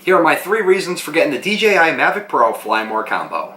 Here are my 3 reasons for getting the DJI Mavic Pro Fly More combo.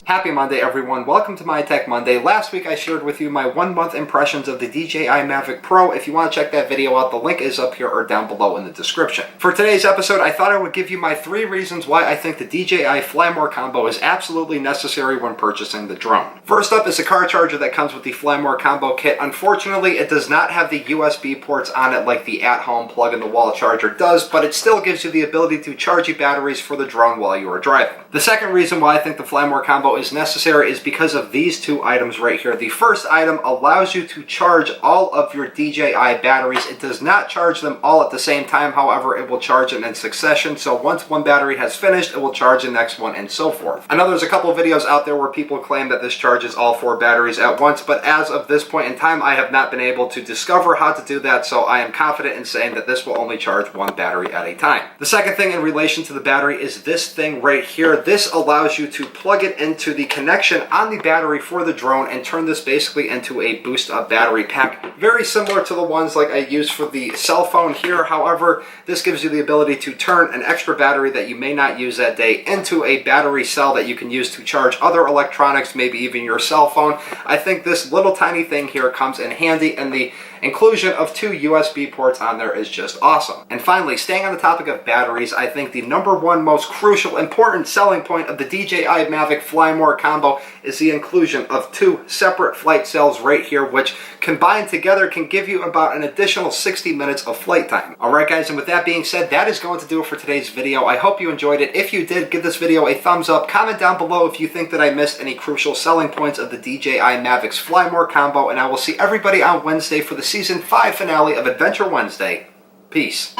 Happy Monday, everyone. Welcome to My Tech Monday. Last week I shared with you my 1-month impressions of the DJI Mavic Pro. If you want to check that video out, the link is up here or down below in the description. For today's episode, I thought I would give you my 3 reasons why I think the DJI Fly More combo is absolutely necessary when purchasing the drone. First up is the car charger that comes with the Fly More combo kit. Unfortunately, it does not have the USB ports on it like the at-home plug-in-the-wall charger does, but it still gives you the ability to charge your batteries for the drone while you are driving. The second reason why I think the Fly More combo is necessary is because of these 2 items right here. The first item allows you to charge all of your DJI batteries. It does not charge them all at the same time, however, it will charge them in succession. So once one battery has finished, it will charge the next one and so forth. I know there's a couple of videos out there where people claim that this charges all 4 batteries at once, but as of this point in time, I have not been able to discover how to do that, so I am confident in saying that this will only charge 1 battery at a time. The second thing in relation to the battery is this thing right here. This allows you to plug it into the connection on the battery for the drone and turn this basically into a boost up battery pack. Very similar to the ones like I use for the cell phone here. However, this gives you the ability to turn an extra battery that you may not use that day into a battery cell that you can use to charge other electronics, maybe even your cell phone. I think this little tiny thing here comes in handy, and the inclusion of 2 USB ports on there is just awesome. And finally, staying on the topic of batteries, I think the #1 most crucial, important selling point of the DJI Mavic Fly More combo is the inclusion of 2 separate flight cells right here, which combined together can give you about an additional 60 minutes of flight time. Alright guys, and with that being said, that is going to do it for today's video. I hope you enjoyed it. If you did, give this video a thumbs up. Comment down below if you think that I missed any crucial selling points of the DJI Mavic's Fly More combo, and I will see everybody on Wednesday for the Season 5 finale of Adventure Wednesday. Peace.